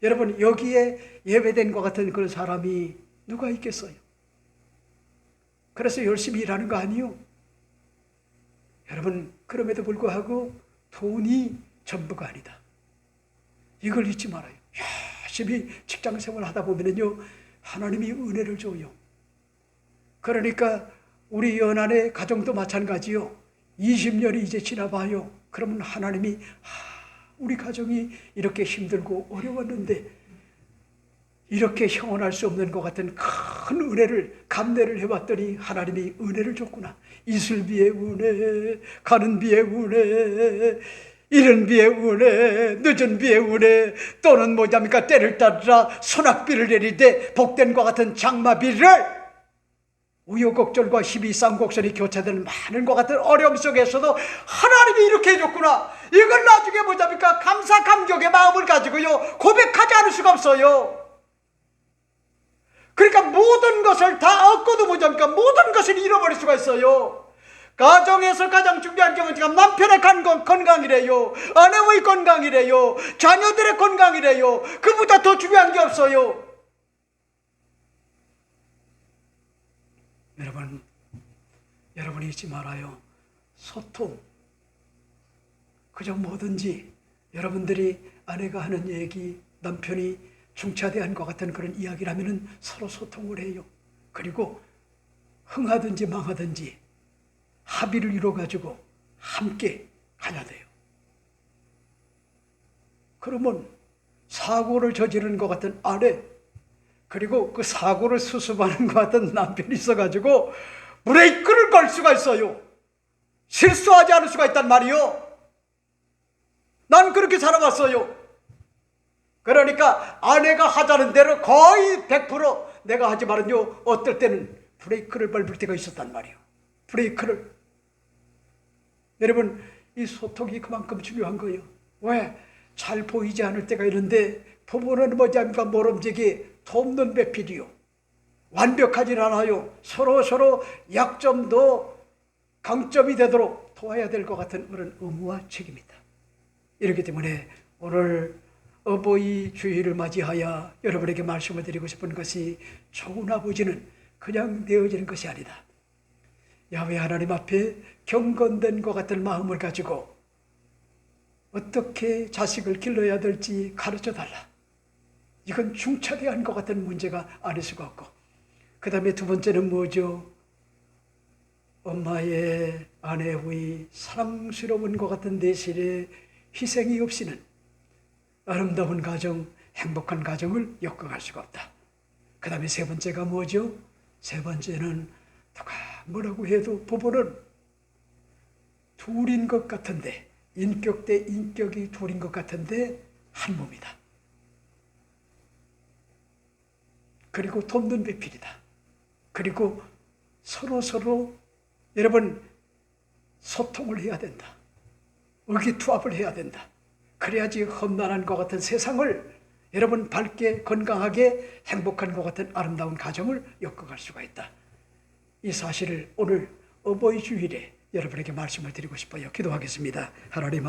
여러분, 여기에 예배된 것 같은 그런 사람이 누가 있겠어요? 그래서 열심히 일하는 거 아니요? 여러분, 그럼에도 불구하고 돈이 전부가 아니다. 이걸 잊지 말아요. 열심히 직장생활 하다 보면요, 하나님이 은혜를 줘요. 그러니까 우리 연안의 가정도 마찬가지요. 20년이 이제 지나봐요. 그러면 하나님이 우리 가정이 이렇게 힘들고 어려웠는데 이렇게 형언할 수 없는 것 같은 큰 은혜를, 감내를 해왔더니 하나님이 은혜를 줬구나. 있을 비의 은혜, 가는 비의 은혜, 이른 비의 은혜, 늦은 비의 은혜, 또는 뭐냐입니까? 때를 따라 소낙비를 내리되 복된 것 같은 장마비를, 우여곡절과 힘이 쌍곡선이 교차되는 많은 것 같은 어려움 속에서도 하나님이 이렇게 해줬구나. 이걸 나중에 뭐냐입니까? 감사 감격의 마음을 가지고요, 고백하지 않을 수가 없어요. 그러니까 모든 것을 다 얻고도 뭐냐니까 모든 것을 잃어버릴 수가 있어요. 가정에서 가장 중요한 게 뭐냐면 남편의 건강이래요, 아내의 건강이래요, 자녀들의 건강이래요. 그보다 더 중요한 게 없어요. 여러분이 잊지 말아요. 소통. 그저 뭐든지 여러분들이 아내가 하는 얘기, 남편이 중차대한 것 같은 그런 이야기를 하면은 서로 소통을 해요. 그리고 흥하든지 망하든지 합의를 이뤄가지고 함께 가야 돼요. 그러면 사고를 저지르는 것 같은 아내, 그리고 그 사고를 수습하는 것 같은 남편이 있어가지고 브레이크를 걸 수가 있어요. 실수하지 않을 수가 있단 말이요. 난 그렇게 살아왔어요. 그러니까 아내가 하자는 대로 거의 100% 내가 하지만은요, 어떨 때는 브레이크를 밟을 때가 있었단 말이에요. 브레이크를. 여러분, 이 소통이 그만큼 중요한 거예요. 왜? 잘 보이지 않을 때가 있는데 부부는 뭐지 합니까? 모름지기 돕는 배필이요. 완벽하지 않아요. 서로 약점도 강점이 되도록 도와야 될 것 같은 그런 의무와 책임이다. 이렇기 때문에 오늘 어버이 주일을 맞이하여 여러분에게 말씀을 드리고 싶은 것이 좋은 아버지는 그냥 되어지는 것이 아니다. 야훼 하나님 앞에 경건된 것 같은 마음을 가지고 어떻게 자식을 길러야 될지 가르쳐 달라. 이건 중차대한 것 같은 문제가 아닐 수가 없고, 그 다음에 두 번째는 뭐죠? 엄마의 아내의 사랑스러운 것 같은 대신에 희생이 없이는 아름다운 가정, 행복한 가정을 엮어갈 수가 없다. 그 다음에 세 번째가 뭐죠? 세 번째는 누가 뭐라고 해도 부부는 둘인 것 같은데, 인격 대 인격이 둘인 것 같은데 한 몸이다. 그리고 돕는 배필이다. 그리고 서로 여러분 소통을 해야 된다. 의기투합을 해야 된다. 그래야지 험난한 것 같은 세상을 여러분 밝게 건강하게 행복한 것 같은 아름다운 가정을 엮어갈 수가 있다. 이 사실을 오늘 어버이 주일에 여러분에게 말씀을 드리고 싶어요. 기도하겠습니다. 하나님